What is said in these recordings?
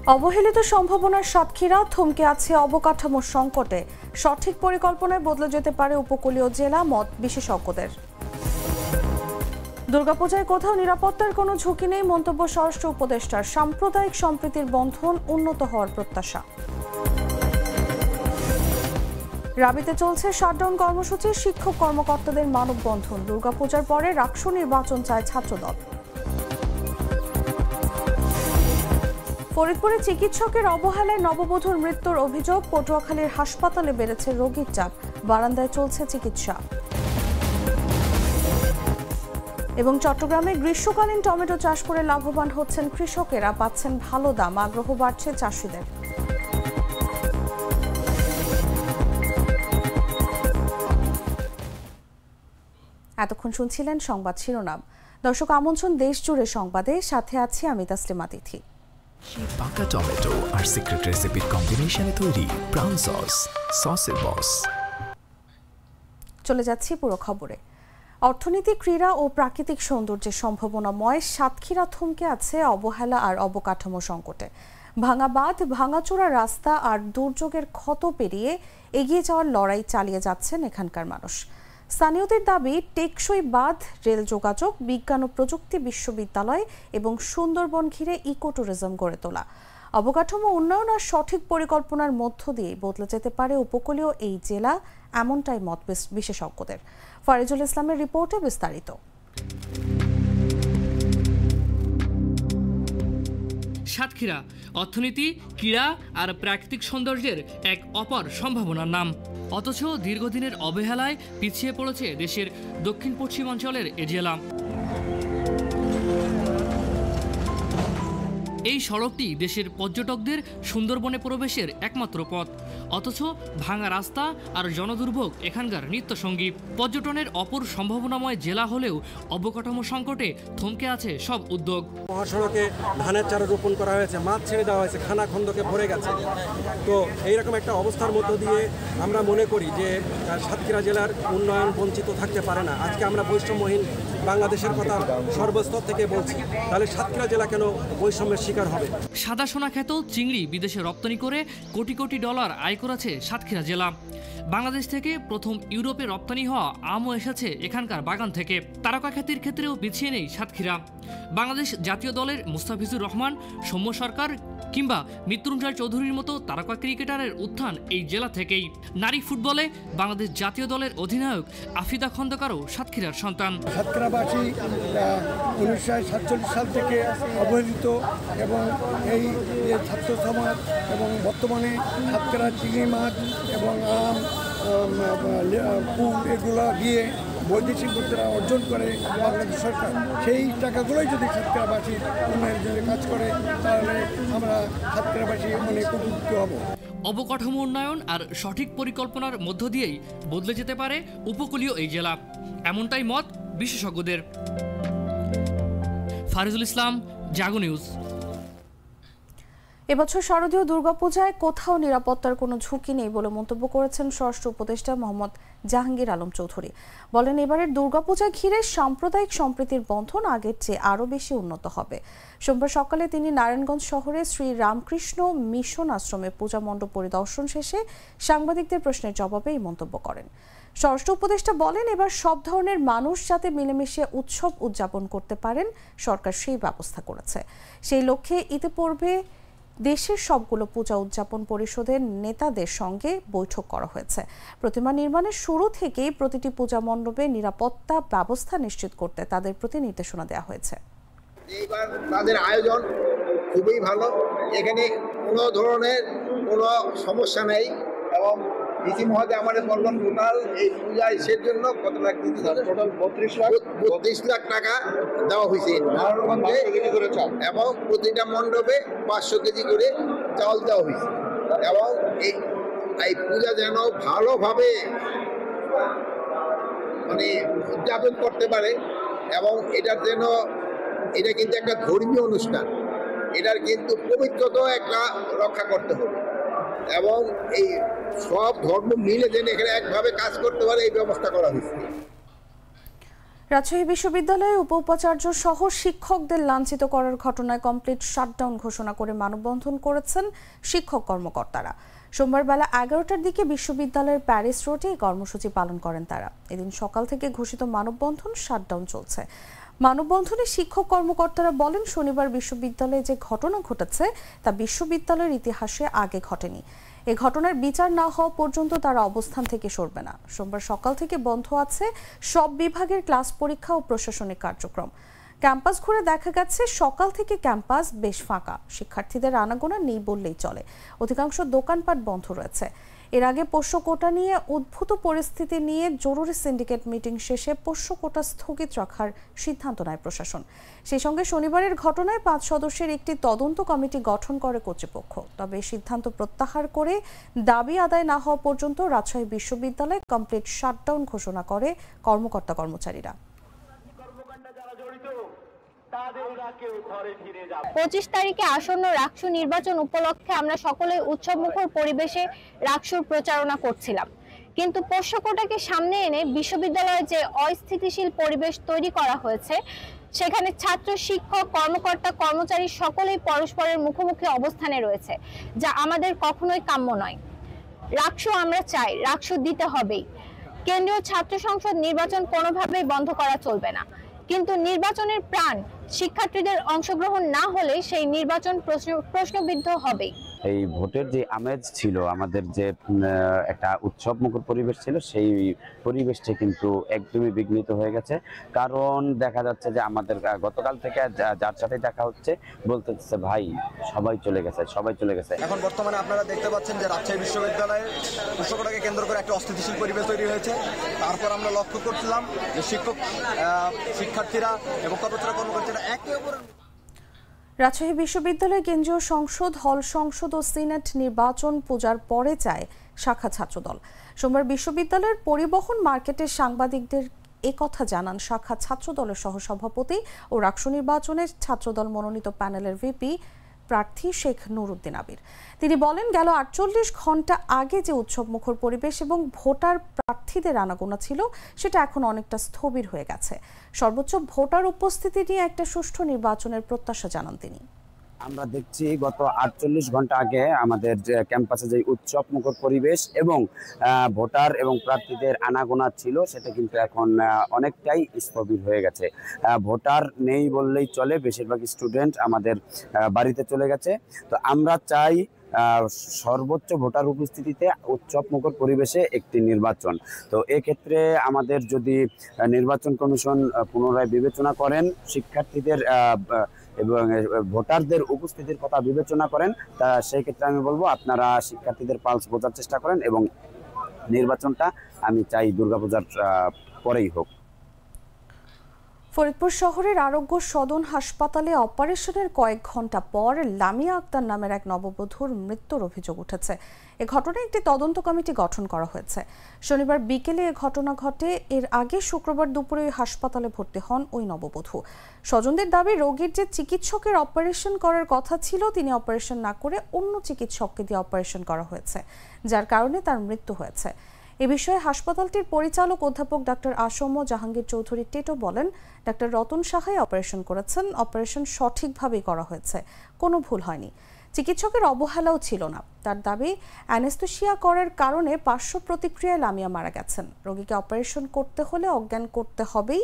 অবহেলিত সম্ভাবনার সাতক্ষীরা থমকে আছে অবকাঠামোর সংকটে। সঠিক পরিকল্পনায় বদলে যেতে পারে উপকূলীয় জেলা, মত বিশেষজ্ঞদের। দুর্গাপূজায় কোথাও নিরাপত্তার কোনো ঝুঁকি নেই, মন্তব্য স্বরাষ্ট্র উপদেষ্টার। সাম্প্রদায়িক সম্প্রীতির বন্ধন উন্নত হওয়ার প্রত্যাশা। রাবিতে চলছে শাটডাউন কর্মসূচি, শিক্ষক কর্মকর্তাদের মানববন্ধন। দুর্গাপূজার পরে রাকসু নির্বাচন চায় ছাত্রদল। ফরিদপুরে চিকিৎসকের অবহেলায় নববধূর মৃত্যুর অভিযোগ। পটুয়াখালীর হাসপাতালে বেড়েছে রোগীর চাপ, বারান্দায় চলছে চিকিৎসা। এবং চট্টগ্রামে গ্রীষ্মকালীন টমেটো চাষ করে লাভবান হচ্ছেন কৃষকেরা, পাচ্ছেন ভালো দাম, আগ্রহ বাড়ছে চাষিদের। এতক্ষণ শুনছিলেন সংবাদ শিরোনাম। দর্শক, আমন্ত্রণ দেশ জুড়ে সংবাদে, সাথে আছি আমি তাসলিমা তিথি। পাকা টমেটো আর সিক্রেট রেসিপির কম্বিনেশনে তৈরি ব্রাউন সসের বস। চলে যাচ্ছি পুরো খবরে। অর্থনীতি, ক্রীড়া ও প্রাকৃতিক সৌন্দর্যের সম্ভাবনাময় সাতক্ষীরা থমকে আছে অবহেলা আর অবকাঠামো সংকটে। ভাঙা বাঁধ, ভাঙাচোরা রাস্তা আর দুর্যোগের ক্ষত পেরিয়ে এগিয়ে যাওয়ার লড়াই চালিয়ে যাচ্ছেন এখানকার মানুষ। স্থানীয়দের দাবি, টেকসই বাঁধ, রেল যোগাযোগ, বিজ্ঞান ও প্রযুক্তি বিশ্ববিদ্যালয় এবং সুন্দরবন ঘিরে ইকো ট্যুরিজম গড়ে তোলা। অবকাঠামো উন্নয়ন আর সঠিক পরিকল্পনার মধ্য দিয়ে বদলে যেতে পারে উপকূলীয় এই জেলা, এমনটাই মত বিশেষজ্ঞদের। ফারিজুল ইসলামের রিপোর্টে বিস্তারিত। সাতক্ষীরা অর্থনীতি, ক্রীড়া আর প্রাকৃতিক সৌন্দর্যের এক অপার সম্ভাবনার নাম। অথচ দীর্ঘদিনের অবহেলায় পিছিয়ে পড়েছে দেশের দক্ষিণ পশ্চিমাঞ্চলের এ জেলা। এই সড়কটি দেশের পর্যটকদের সুন্দরবনে প্রবেশের একমাত্র পথ, অথচ ভাঙা রাস্তা আর জনদুর্ভোগ এখানকার নিত্যসঙ্গী। পর্যটনের অপর সম্ভাবনাময় জেলা হলেও অবকাঠামো সংকটে থমকে আছে সব উদ্যোগ। মহাসড়কে ধানের চারা রোপণ করা হয়েছে, মাছ ছেড়ে দেওয়া হয়েছে, খানা খন্দকে ভরে গেছে। তো এইরকম একটা অবস্থার মধ্য দিয়ে আমরা মনে করি যে সাতক্ষীরা জেলার উন্নয়ন বঞ্চিত থাকতে পারে না। আজকে আমরা বৈষম্যহীন বাংলাদেশের কথা সর্বস্তর থেকে বলছি, তাহলে সাতক্ষীরা জেলা কেন বৈষম্যের শিকার হবে? সাদা সোনা খ্যাত চিংড়ি বিদেশে রপ্তানি করে কোটি কোটি ডলার আয় করেছে সাতক্ষীরা জেলা। বাংলাদেশ থেকে প্রথম ইউরোপে রপ্তানি হওয়া আমও এসেছে এখানকার বাগান থেকে। তারকা খ্যাতির ক্ষেত্রেও পিছিয়ে নেই সাতক্ষীরা। বাংলাদেশ জাতীয় দলের মুস্তাফিজুর রহমান, সৌম্য সরকার কিংবা মৃত্যুঞ্জয় চৌধুরীর মতো তারকা ক্রিকেটারের উত্থান এই জেলা থেকেই। নারী ফুটবলে বাংলাদেশ জাতীয় দলের অধিনায়ক আফিদা খন্দকারও সাতক্ষীরার সন্তান। সাতক্ষীরাবাসী 1947 সাল থেকে অবহেলিত এবং এই ছাত্র সমাজ এবং বর্তমানে সাতক্ষীরা চিংড়ি মাছ এবং আম, কুল এগুলো দিয়ে বৈদেশিক মুদ্রা অর্জন করে বাংলাদেশ সরকার। সেই টাকাগুলোই যদি সাতক্ষীরাবাসী উন্নয়নের জন্য কাজ করে, তাহলে আমরা সাতক্ষীরাবাসী অনেক উপকৃত হব। অবকাঠামো উন্নয়ন আর সঠিক পরিকল্পনার মধ্য দিয়েই বদলে যেতে পারে উপকূলীয় এই জেলা, এমনটাই মত বিশেষজ্ঞদের। ফারিজুল ইসলাম, জাগো নিউজ। এবছর শারদীয় দুর্গাপূজায় কোথাও নিরাপত্তার কোনো ঝুঁকি নেই বলে মন্তব্য করেছেন স্বরাষ্ট্র উপদেষ্টা মোহাম্মদ জাহাঙ্গীর আলম চৌধুরী। বলেন, এবারের দুর্গাপূজা ঘিরে সাম্প্রদায়িক সম্প্রীতির বন্ধন আগের চেয়ে আরও বেশি উন্নত হবে। সোমবার সকালে তিনি নারায়ণগঞ্জ শহরে শ্রী রামকৃষ্ণ মিশন আশ্রমে পূজা মণ্ডপ পরিদর্শন শেষে সাংবাদিকদের প্রশ্নের জবাবে এই মন্তব্য করেন। স্বরাষ্ট্র উপদেষ্টা বলেন, এবার সব ধরনের মানুষ যাতে মিলেমিশে উৎসব উদযাপন করতে পারেন, সরকার সেই ব্যবস্থা করেছে। সেই লক্ষ্যে ইতিপূর্বে দেশের সবগুলো পূজা উদযাপন পরিষদের নেতাদের সঙ্গে বৈঠক করা হয়েছে। প্রতিমা নির্মাণের শুরু থেকেই প্রতিটি পূজা মণ্ডপে নিরাপত্তা ব্যবস্থা নিশ্চিত করতে তাদের প্রতি নির্দেশনা দেওয়া হয়েছে। এইবার তাদের আয়োজন খুবই ভালো, এখানে কোনো ধরনের কোনো সমস্যা নেই এবং ডিসি মহোদয় আমাদের বললেন টোটাল এই পূজা ইসের জন্য কত লাখ দিতে হবে? টোটাল 32 লাখ টাকা দেওয়া হয়েছে এবং প্রতিটা মণ্ডপে 500 কেজি করে চাউল দেওয়া হয়েছে এবং এই পূজা যেন ভালোভাবে মানে উদযাপন করতে পারে এবং এটার যেন এটা কিন্তু একটা ধর্মীয় অনুষ্ঠান, এটার কিন্তু পবিত্রতাও একটা রক্ষা করতে হবে এবং এই সব ধর্ম মিলে যেন এখানে একভাবে কাজ করতে পারে এই ব্যবস্থা করা হয়েছে। রাজশাহী বিশ্ববিদ্যালয়ে উপাচার্য সহ শিক্ষকদের লাঞ্ছিত করার ঘটনায় কমপ্লিট শাটডাউন ঘোষণা করে মানববন্ধন করেছেন শিক্ষক কর্মকর্তারা। সোমবার বেলা 11টার দিকে বিশ্ববিদ্যালয়ের প্যারিস রোডে এই কর্মসূচি পালন করেন তারা। এদিন সকাল থেকে ঘোষিত মানববন্ধন শাটডাউন চলছে। মানববন্ধনে শিক্ষক কর্মকর্তারা বলেন, শনিবার বিশ্ববিদ্যালয়ে যে ঘটনা ঘটেছে তা বিশ্ববিদ্যালয়ের ইতিহাসে আগে ঘটেনি। এই ঘটনার বিচার না হওয়া পর্যন্ত তারা অবস্থান থেকে সরবে না। সোমবার সকাল থেকে বন্ধ আছে সব বিভাগের ক্লাস পরীক্ষা ও প্রশাসনিক কার্যক্রম। ক্যাম্পাস ঘুরে দেখা গেছে সকাল থেকে ক্যাম্পাস বেশ ফাঁকা, শিক্ষার্থীদের আনাগোনা নেই বললেই চলে। অধিকাংশ দোকানপাট বন্ধ রয়েছে। এর আগে পোষ্য কোটা নিয়ে উদ্ভূত পরিস্থিতি নিয়ে জরুরি সিন্ডিকেট মিটিং শেষে পোষ্য কোটা স্থগিত রাখার সিদ্ধান্ত নেয় প্রশাসন। সেই সঙ্গে শনিবারের ঘটনায় 5 সদস্যের একটি তদন্ত কমিটি গঠন করে কর্তৃপক্ষ। তবে সিদ্ধান্ত প্রত্যাহার করে দাবি আদায় না হওয়া পর্যন্ত রাজশাহী বিশ্ববিদ্যালয়ে কমপ্লিট শাটডাউন ঘোষণা করে কর্মকর্তা কর্মচারীরা। 25 তারিখে আসন্ন রাকসু নির্বাচন উপলক্ষে আমরা সকলে উৎসবমুখর পরিবেশে রাকসুর প্রচারণা করছিলাম, কিন্তু পোষ্য কোটাকে সামনে এনে বিশ্ববিদ্যালয়ে যে অস্থিতিশীল পরিবেশ তৈরি করা হয়েছে, সেখানে ছাত্র, শিক্ষক, কর্মকর্তা, কর্মচারী সকলেই পরস্পরের মুখোমুখি অবস্থানে রয়েছে, যা আমাদের কখনোই কাম্য নয়। রাকসু আমরা চাই, রাকসু দিতে হবেই। কেন্দ্রীয় ছাত্র সংসদ নির্বাচন কোনোভাবেই বন্ধ করা চলবে না, কিন্তু নির্বাচনের প্রাণ শিক্ষার্থীদের অংশগ্রহণ না হলে সেই নির্বাচন প্রশ্নবিদ্ধ হবে। এই ভোটের যে আমেজ ছিল, আমাদের যে একটা উৎসবমুখর পরিবেশ ছিল, সেই পরিবেশটা কিন্তু একদমই বিঘ্নিত হয়ে গেছে। কারণ দেখা যাচ্ছে যে আমাদের গতকাল থেকে যার সাথে দেখা হচ্ছে বলতেছে, ভাই সবাই চলে গেছে, সবাই চলে গেছে। এখন বর্তমানে আপনারা দেখতে পাচ্ছেন যে রাজশাহী বিশ্ববিদ্যালয়ে পোষ্য কোটাকে কেন্দ্র করে একটা অস্থিতিশীল পরিবেশ তৈরি হয়েছে। তারপর আমরা লক্ষ্য করছিলাম যে শিক্ষক, শিক্ষার্থীরা এবং কর্মকর্তারা একে অপরের। রাজশাহী বিশ্ববিদ্যালয় কেন্দ্রীয় সংসদ, হল সংসদ ও সিনেট নির্বাচন পূজার পরে চায় শাখা ছাত্রদল। সোমবার বিশ্ববিদ্যালয়ের পরিবহন মার্কেটের সাংবাদিকদের একথা জানান শাখা ছাত্রদলের সহসভাপতি ও রাকসু নির্বাচনে ছাত্রদল মনোনীত প্যানেলের ভিপি প্রার্থী শেখ নুরুদ্দিন আবির। তিনি বলেন, গেল 48 ঘন্টা আগে যে উৎসবমুখর পরিবেশ এবং ভোটার প্রার্থীদের আনাগোনা ছিল, সেটা এখন অনেকটা স্থবির হয়ে গেছে। সর্বোচ্চ ভোটার উপস্থিতি নিয়ে একটা সুষ্ঠু নির্বাচনের প্রত্যাশা জানান তিনি। আমরা দেখছি গত 48 ঘন্টা আগে আমাদের যে ক্যাম্পাসে যে উৎসবমুখর পরিবেশ এবং ভোটার এবং প্রার্থীদের আনাগোনা ছিল, সেটা কিন্তু এখন অনেকটাই স্থবির হয়ে গেছে। ভোটার নেই বললেই চলে, বেশিরভাগ স্টুডেন্ট আমাদের বাড়িতে চলে গেছে। তো আমরা চাই সর্বোচ্চ ভোটার উপস্থিতিতে উৎসবমুখর পরিবেশে একটি নির্বাচন। তো এক্ষেত্রে আমাদের যদি নির্বাচন কমিশন পুনরায় বিবেচনা করেন, শিক্ষার্থীদের এবং ভোটারদের উপস্থিতির কথা বিবেচনা করেন, তা সেই ক্ষেত্রে আমি বলবো আপনারা শিক্ষার্থীদের পালস বোঝার চেষ্টা করেন এবং নির্বাচনটা আমি চাই দুর্গাপূজার পরেই হোক। ফরিদপুর শহরের আরোগ্য সদন হাসপাতালে অপারেশনের কয়েক ঘন্টা পর লামিয়া আক্তার নামের এক নববধূর মৃত্যুর অভিযোগ উঠেছে। এ ঘটনায় একটি তদন্ত কমিটি গঠন করা হয়েছে। শনিবার বিকেলে এ ঘটনা ঘটে। এর আগে শুক্রবার দুপুরে হাসপাতালে ভর্তি হন ওই নববধূ। স্বজনদের দাবি, রোগীর যে চিকিৎসকের অপারেশন করার কথা ছিল, তিনি অপারেশন না করে অন্য চিকিৎসককে দিয়ে অপারেশন করা হয়েছে, যার কারণে তার মৃত্যু হয়েছে। এ বিষয়ে হাসপাতালটির পরিচালক অধ্যাপক ডাক্তার আসম জাহাঙ্গীর চৌধুরী টেটো বলেন, ডাক্তার রতন সাহাই অপারেশন করেছেন, অপারেশন সঠিকভাবেই করা হয়েছে, কোনো ভুল হয়নি, চিকিৎসকের অবহেলাও ছিল না। তার দাবি, অ্যানেস্থেসিয়া করার কারণে পার্শ্ব প্রতিক্রিয়ায় লামিয়া মারা গেছেন। রোগীকে অপারেশন করতে হলে অজ্ঞান করতে হবেই,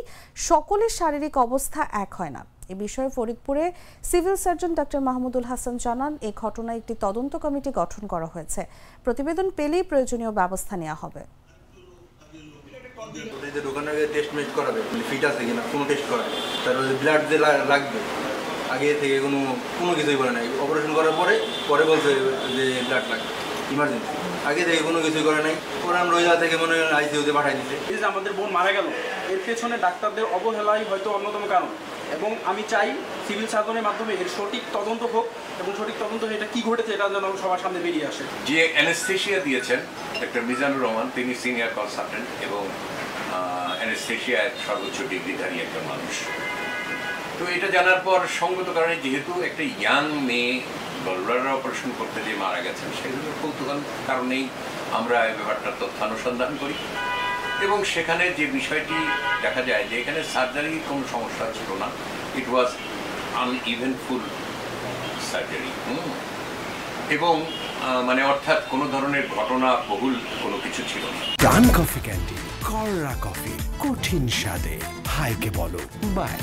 সকলের শারীরিক অবস্থা এক হয় না। এ বিষয়ে ফরিদপুরে civil surgeon doctor Mahmudul Hasan জানান, এই ঘটনায় একটি তদন্ত কমিটি গঠন করা হয়েছে। প্রতিবেদন পেলেই প্রয়োজনীয় ব্যবস্থা নেওয়া হবে। আগে থেকে কোনো কিছুই বলে নাই, অপারেশন করার পরে বলছে যে ব্লাড লাগবে, ইমার্জেন্সি। আগে থেকে কোনো কিছুই করে নাই। পরে আমরা ওই জায়গা থেকে মনে হয় আইসিইউতে পাঠাই দিচ্ছে। এই যে আমাদের বোন মারা গেল, এর পেছনে ডাক্তারদের অবহেলাই হয়তো অন্যতম কারণ, এবং আমি চাই সিভিল সার্জনের মাধ্যমে এর সঠিক তদন্ত হোক এবং সঠিক তদন্ত এটা কি ঘটেছে এটা যেন সবার সামনে বেরিয়ে আসে। যে অ্যানেস্থেসিয়া দিয়েছেন ডক্টর মিজানুর রহমান, তিনি সিনিয়র কনসালটেন্ট এবং অ্যানেস্থেসিয়ার সর্বোচ্চ ডিগ্রিধারী একজন মানুষ। তো এটা জানার পর সঙ্গত কারণে, যেহেতু একটা ইয়াং মেয়ে গলব্লাডার অপারেশন করতে যে মারা গেছেন, সেগুলোর কৌতূহল কারণেই আমরা এই ব্যাপারটার তথ্যানুসন্ধান করি এবং সেখানে যে বিষয়টি দেখা যায় যে এখানে সার্জারির কোনো সমস্যা ছিল না, ইট ওয়াজ আনইভেন্টফুল সার্জারি, এবং মানে অর্থাৎ কোনো ধরনের ঘটনা বহুল কোনো কিছু ছিল না। প্রাণ কফি ক্যান্ডি, কররা কফি, কঠিন স্বাদে, হাইকে বলো বাই।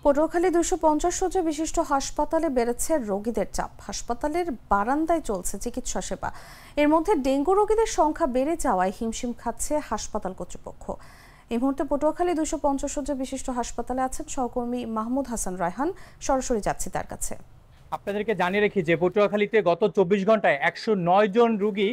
পটুয়াখালী 250 শয্যা বিশিষ্ট হাসপাতালে বেড়েছে রোগীদের চাপ। হাসপাতালের বারান্দায় চলছে চিকিৎসা সেবা। এর মধ্যে ডেঙ্গু রোগীদের সংখ্যা বেড়ে যাওয়ায় হিমশিম খাচ্ছে হাসপাতাল কর্তৃপক্ষ। এই মুহূর্তে পটুয়াখালী 250 শয্যা বিশিষ্ট হাসপাতালে আছেন সহকর্মী মাহমুদ হাসান রায়হান। সরাসরি যাচ্ছি তার কাছে। আপনাদেরকে জানিয়ে রাখি যে পটুয়াখালীতে গত 24 ঘন্টায় 109 জন রোগী,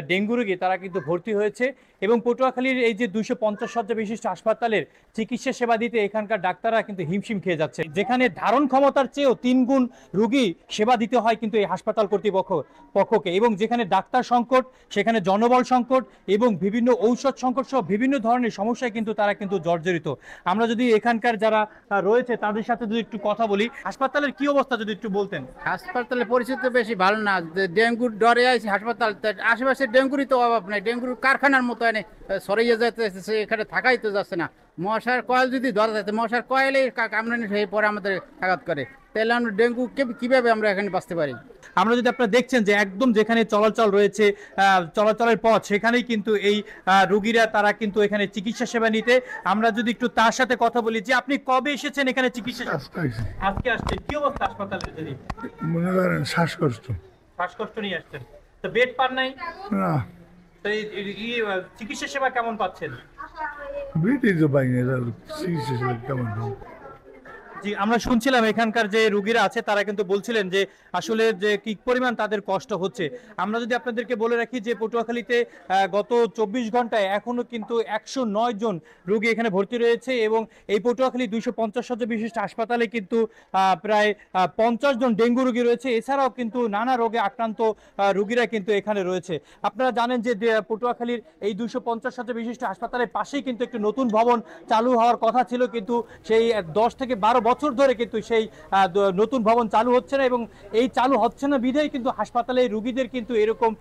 ডেঙ্গু রোগী, তারা কিন্তু ভর্তি হয়েছে এবং পটুয়াখালীর এই যে 250 শয্যা বিশিষ্ট হাসপাতালের চিকিৎসা সেবা দিতে এখানকার ডাক্তাররা কিন্তু হিমশিম খেয়ে যাচ্ছে। যেখানে ধারণ ক্ষমতার চেয়েও 3 গুণ রোগী সেবা দিতে হয় কিন্তু এই হাসপাতাল কর্তৃপক্ষকে, এবং যেখানে ডাক্তার সংকট, সেখানে জনবল সংকট এবং বিভিন্ন ঔষধ সংকট সহ বিভিন্ন ধরনের সমস্যায় কিন্তু তারা কিন্তু জর্জরিত। আমরা যদি এখানকার যারা রয়েছে তাদের সাথে যদি একটু কথা বলি, হাসপাতালের কি অবস্থা যদি একটু বলতেন। হাসপাতালের পরিস্থিতি বেশি ভালো না, ডেঙ্গুর ডরে আছে হাসপাতাল, আশেপাশে ডেঙ্গুরই তো অভাব নাই, ডেঙ্গুর কারখানার মতো এনে সরিয়ে যাইতেছে, এখানে থাকাই তো যাচ্ছে না। মশার কয়েল যদি ধরা যাচ্ছে, মশার কয়েলেই কামড়ানি হয়ে পরে আমাদের আঘাত করে, তাহলে আমরা ডেঙ্গু কিভাবে আমরা এখানে বাঁচতে পারি। আমরা যদি আপনারা দেখছেন যে একদম যেখানে চলাচল রয়েছে, চলাচলের পথ, সেখানেই কিন্তু এই রোগীরা তারা কিন্তু এখানে চিকিৎসা সেবা নিতে। আমরা যদি একটু তার সাথে কথা বলি যে আপনি কবে এসেছেন এখানে চিকিৎসা? আজকে আসছেন। কি অবস্থা হাসপাতালে? যদি মনে করেন শ্বাসকষ্ট নিয়ে আসছেন, তো বেড পান নাই না, তো এই চিকিৎসা সেবা কেমন পাচ্ছেন? বেডই তো পাই না, চিকিৎসা সেবা কেমন? জি, আমরা শুনছিলাম এখানকার যে রোগীরা আছে তারা কিন্তু বলছিলেন যে আসলে যে কি পরিমাণ তাদের কষ্ট হচ্ছে। আমরা যদি আপনাদেরকে বলে রাখি যে পটুয়াখালীতে গত 24 ঘন্টায় এখনো কিন্তু 109 জন রোগী এখানে ভর্তি রয়েছে এবং এই পটুয়াখালী 250 শয্যা বিশিষ্ট হাসপাতালে কিন্তু প্রায় 50 জন ডেঙ্গু রোগী রয়েছে। এছাড়াও কিন্তু নানা রোগে আক্রান্ত রোগীরা কিন্তু এখানে রয়েছে। আপনারা জানেন যে পটুয়াখালীর এই 250 শয্যা বিশিষ্ট হাসপাতালের পাশেই কিন্তু একটি নতুন ভবন চালু হওয়ার কথা ছিল, কিন্তু সেই 10 থেকে 12 বছর ধরে কিন্তু সেই নতুন ভবন চালু হচ্ছে না, এবং এই চালু হচ্ছে না বিধায় কিন্তু হাসপাতালে রোগীদের কিন্তু এরকম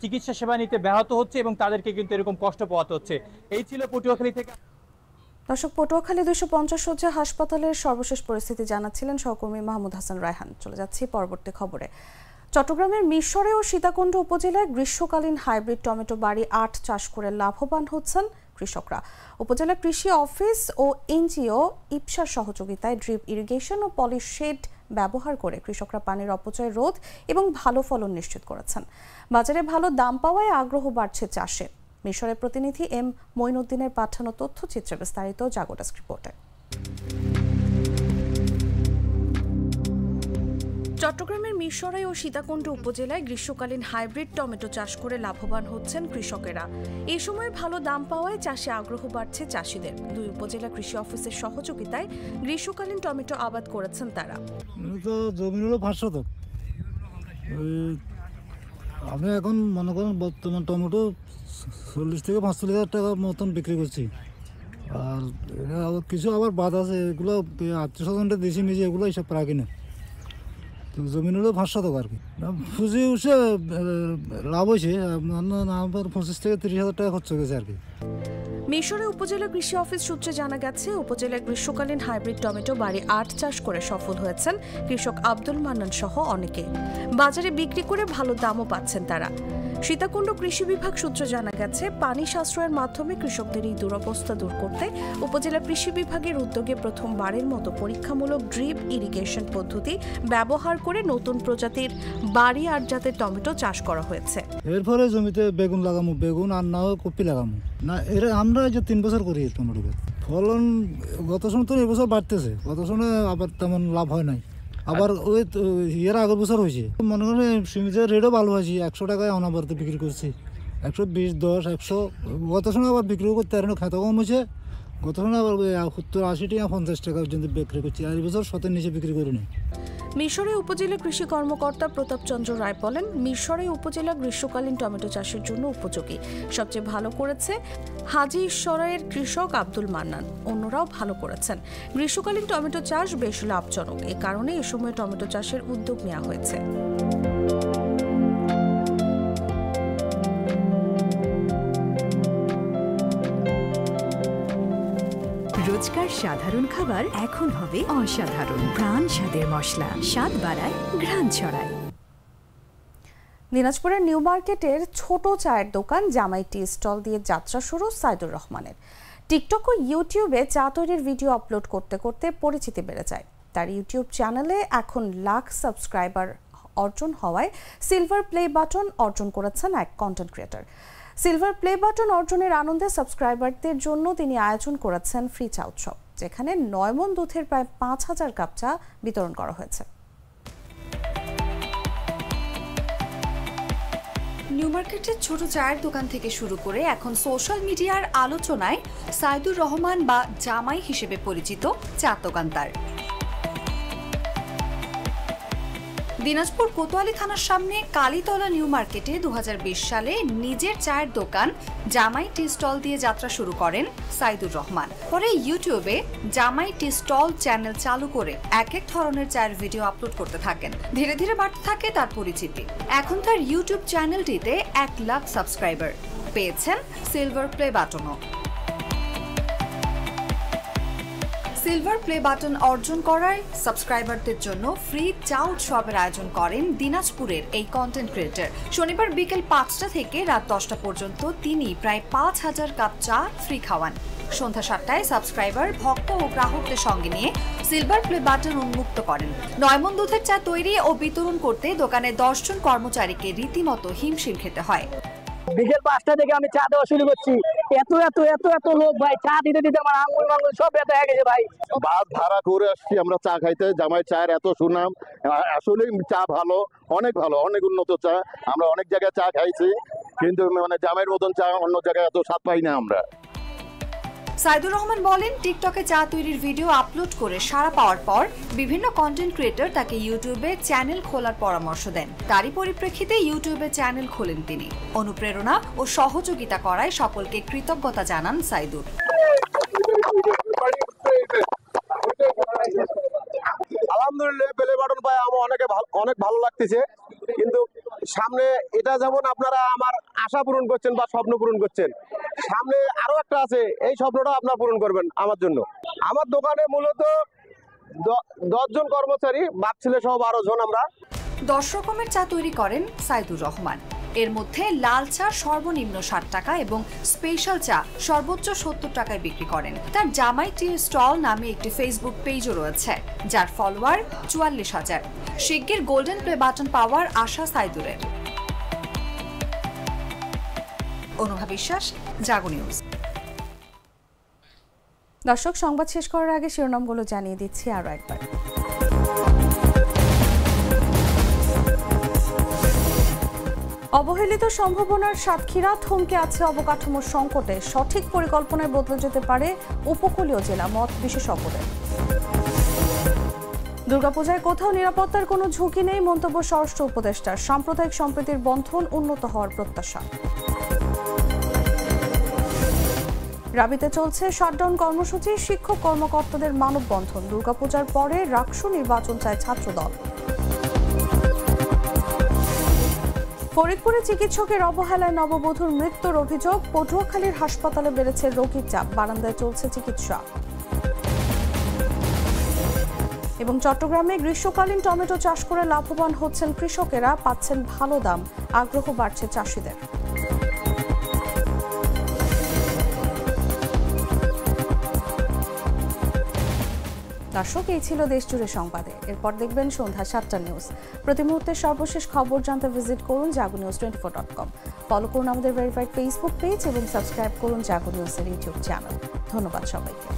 চিকিৎসা সেবা নিতে ব্যাহত হচ্ছে এবং তাদেরকে কিন্তু এরকম কষ্ট পোহাতে হচ্ছে। এই ছিল পটুয়াখালী থেকে। দর্শক, পটুয়াখালী 250 শয্যা হাসপাতালের সর্বশেষ পরিস্থিতি জানাচ্ছিলেন সহকর্মী মাহমুদ হাসান রায়হান। চলে যাচ্ছি পরবর্তী খবরে। চট্টগ্রামের মিরসরে ও সীতাকুণ্ড উপজেলায় গ্রীষ্মকালীন হাইব্রিড টমেটো বাড়ি 8 চাষ করে লাভবান হচ্ছেন কৃষকরা। উপজেলা কৃষি অফিস ও এনজিও ইপসার সহযোগিতায় ড্রিপ ইরিগেশন ও পলি শেড ব্যবহার করে কৃষকরা পানির অপচয় রোধ এবং ভালো ফলন নিশ্চিত করেছেন। বাজারে ভালো দাম পাওয়ায় আগ্রহ বাড়ছে চাষে। মিশরের প্রতিনিধি এম মঈনুদ্দিনের পাঠানো তথ্যচিত্রে বিস্তারিত জাগো ডেস্ক রিপোর্টে। চট্টগ্রামের মিরসরাই ও সীতাকুণ্ড উপজেলায় গ্রীষ্মকালীন হাইব্রিড টমেটো চাষ করে লাভবান হচ্ছেন কৃষকেরা। এই সময় ভালো দাম পাওয়ায় চাষে আগ্রহ বাড়ছে চাষিদের। দুই উপজেলা কৃষি অফিসের সহযোগিতায় গ্রীষ্মকালীন টমেটো আবাদ করেছেন তারা। জমি হলো 500 তো, আমি এখন মনে করেন বর্তমান টমেটো 40 থেকে 45 হাজার টাকার মতন বিক্রি করছি। আর কিছু আবার বাদ আছে, এগুলো আত্মীয় স্বজনটা দেশি নিজে এগুলো এইসব প্রায় কিনে। জমিন হলো 500 টাকা আর কি। পুঁজি উঠে লাভ হয়েছে, 25 থেকে 30 হাজার টাকা খরচ গেছে আর কি। মিশরে উপজেলা কৃষি অফিস সূত্রে জানা গেছে, উপজেলার গ্রীষ্মকালীন হাইব্রিড টমেটো বাড়ি 8 চাষ করে সফল হয়েছেন কৃষক আব্দুল মান্নান সহ অনেকে। বাজারে বিক্রি করে ভালো দামও পাচ্ছেন তারা। সীতাকুণ্ড কৃষি বিভাগ সূত্রে জানা গেছে, পানি সাশ্রয়ের মাধ্যমে কৃষকদের এই দুরবস্থা দূর করতে উপজেলা কৃষি বিভাগের উদ্যোগে প্রথমবারের মতো পরীক্ষামূলক ড্রিপ ইরিগেশন পদ্ধতি ব্যবহার করে নতুন প্রজাতির বাড়ি 8 জাতের টমেটো চাষ করা হয়েছে। এরপরে জমিতে বেগুন লাগামু, বেগুন আর না কপি লাগামু না, এরা আমরা যে 3 বছর করি টমেটো ফলন গত সময় তো এবছর বাড়তেছে, গত সময় আবার তেমন লাভ হয় নাই। আবার ওই এর আগের বছর হয়েছে, মনে করেন সিমিজের রেটও ভালো হয়েছে, 100 টাকায় অনাবরত বিক্রি করছি, 120, 10, 100। গত সময় আবার বিক্রি করতে আর খেতে কম হয়েছে, গত সময় আবার 70, 80 টাকা, 50 টাকা পর্যন্ত বিক্রি করছি, আর এই বছর 100-এর নিচে বিক্রি করিনি। মিরসরাই উপজেলা কৃষি কর্মকর্তা প্রতাপ চন্দ্র রায় বলেন, মিরসরাই উপজেলা গ্রীষ্মকালীন টমেটো চাষের জন্য উপযোগী। সবচেয়ে ভালো করেছে হাজি ঈশ্বরাইয়ের কৃষক আব্দুল মান্নান, অন্যরাও ভালো করেছেন। গ্রীষ্মকালীন টমেটো চাষ বেশ লাভজনক, এ কারণে এ সময় টমেটো চাষের উদ্যোগ নেওয়া হয়েছে। রোজকার সাধারণ খাবার এখন হবে অসাধারণ। প্রাণ স্বাদের মশলা, স্বাদ বাড়ায়, ঘ্রাণ ছড়ায়। দিনাজপুরের নিউ মার্কেটের ছোট চায়ের দোকান জামাই টি স্টল দিয়ে যাত্রা শুরু সাইদুর রহমানের। টিকটক ও ইউটিউবে চা তৈরির ভিডিও আপলোড করতে করতে পরিচিতি বেড়ে যায়। তার ইউটিউব চ্যানেলে এখন লাখ সাবস্ক্রাইবার অর্জন হওয়ায় সিলভার প্লে বাটন অর্জন করেছেন এক content creator. Silver play button অর্জনের আনন্দে সাবস্ক্রাইবারদের জন্য তিনি আয়োজন করেছেন ফ্রি চা উৎসব, যেখানে 9 মণ দুধের প্রায় 5000 কাপ চা বিতরণ করা হয়েছে। নিউ মার্কেটের ছোট চায়ের দোকান থেকে শুরু করে এখন সোশ্যাল মিডিয়ার আলোচনায় সাইদুর রহমান বা জামাই হিসেবে পরিচিত চা দোকানদার। দিনাজপুর কোতোয়ালি থানার সামনে কালীতলা নিউ মার্কেটে 2020 সালে নিজের চায়ের দোকান জামাই টি স্টল দিয়ে যাত্রা শুরু করেন সাইদুর রহমান। পরে ইউটিউবে জামাই টি স্টল চ্যানেল চালু করে এক এক ধরনের চায়ের ভিডিও আপলোড করতে থাকেন। ধীরে ধীরে বাড়তে থাকে তার পরিচিতি। এখন তার ইউটিউব চ্যানেলটিতে 1 লাখ সাবস্ক্রাইবার, পেয়েছেন সিলভার প্লে বাটনও। সিলভার প্লে বাটন অর্জন করায় সাবস্ক্রাইবারদের জন্য ফ্রি চা উৎসবের আয়োজন করেন দিনাজপুরের এই কন্টেন্ট ক্রিয়েটর। শনিবার বিকেল 5টা থেকে রাত 10টা পর্যন্ত তিনি প্রায় 5000 কাপ চা ফ্রি খাওয়ান। সন্ধ্যা 7টায় সাবস্ক্রাইবার, ভক্ত ও গ্রাহকদের সঙ্গে নিয়ে সিলভার প্লে বাটন উন্মুক্ত করেন। 9 মণ দুধের চা তৈরি ও বিতরণ করতে দোকানে 10 জন কর্মচারীকে রীতিমতো হিমশিম খেতে হয়। বিকেল 5টা থেকে আমি চা দেওয়া শুরু করছি। এত লোক ভাই, চা দিতে দিতে আমার আঙুল সব ব্যথা হয়ে গেছে ভাই। বাস ভাড়া করে আসছি আমরা চা খাইতে। জামাই চায়ের এত সুনাম, আসলে চা ভালো, অনেক ভালো, অনেক উন্নত চা। আমরা অনেক জায়গায় চা খাইছি, কিন্তু মানে জামাইয়ের মতন চা অন্য জায়গায় এত স্বাদ পাই না আমরা। সাইদুর রহমান বলেন, টিকটকে চা তৈরির ভিডিও আপলোড করে সাড়া পাওয়ার পর বিভিন্ন কন্টেন্ট ক্রিয়েটর তাকে ইউটিউবে চ্যানেল খোলার পরামর্শ দেন। তারই পরিপ্রেক্ষিতে ইউটিউবে চ্যানেল খোলেন তিনি। অনুপ্রেরণা ও সহযোগিতা করায় সকলকে কৃতজ্ঞতা জানান সাইদুর। আলহামদুলিল্লাহ, প্লে বাটন পাই আমার অনেক ভালো লাগতেছে, কিন্তু সামনে এটা যেমন আপনারা আমার আশা পূরণ করছেন বা স্বপ্ন পূরণ করছেন, সামনে আরো একটা আছে, এই স্বপ্নটা আপনারা পূরণ করবেন আমার জন্য। আমার দোকানে মূলত 10 জন কর্মচারী, বাপ ছেলে সহ 12 জন। আমরা 10 রকমের চা তৈরি করেন সাইদুর রহমান। এর মধ্যে লাল চা সর্বনিম্ন 60 টাকা এবং স্পেশাল চা সর্বোচ্চ 70 টাকায় বিক্রি করেন। তার জামাই টি স্টল নামে একটি ফেসবুক পেজও রয়েছে, যার ফলোয়ার 44,000। শিগগির গোল্ডেন প্লে বাটন পাওয়ার আশা সাইদুরের। অনুভা বিশ্বাস, জাগো নিউজ। দর্শক, সংবাদ শেষ করার আগে শিরোনামগুলো জানিয়ে দিচ্ছি আরো একবার। অবহেলিত সম্ভাবনার সাতক্ষীরা থমকে আছে অবকাঠামোর সংকটে। সঠিক পরিকল্পনায় বদলে যেতে পারে উপকূলীয় জেলা, মত বিশেষজ্ঞদের। দুর্গাপূজায় কোথাও নিরাপত্তার কোনো ঝুঁকি নেই, মন্তব্য স্বরাষ্ট্র উপদেষ্টার। সাম্প্রদায়িক সম্প্রীতির বন্ধন উন্নত হওয়ার প্রত্যাশা। রাবিতে চলছে শাটডাউন কর্মসূচি, শিক্ষক কর্মকর্তাদের মানববন্ধন। দুর্গাপূজার পরে রাকসু নির্বাচন চায় ছাত্রদল। ফরিদপুরে চিকিৎসকের অবহেলায় নববধূর মৃত্যুর অভিযোগ। পটুয়াখালীর হাসপাতালে বেড়েছে রোগীর চাপ, বারান্দায় চলছে চিকিৎসা। এবং চট্টগ্রামে গ্রীষ্মকালীন টমেটো চাষ করে লাভবান হচ্ছেন কৃষকেরা, পাচ্ছেন ভালো দাম, আগ্রহ বাড়ছে চাষিদের। দর্শক, এই ছিল দেশজুড়ে সংবাদে। এরপর দেখবেন সন্ধ্যা 7টা নিউজ। প্রতি মুহূর্তে সর্বশেষ খবর জানতে ভিজিট করুন jagonews24.com। ফলো করুন আমাদের ভেরিফাইড ফেসবুক পেজ এবং সাবস্ক্রাইব করুন জাগো নিউজের ইউটিউব চ্যানেল। ধন্যবাদ সবাইকে।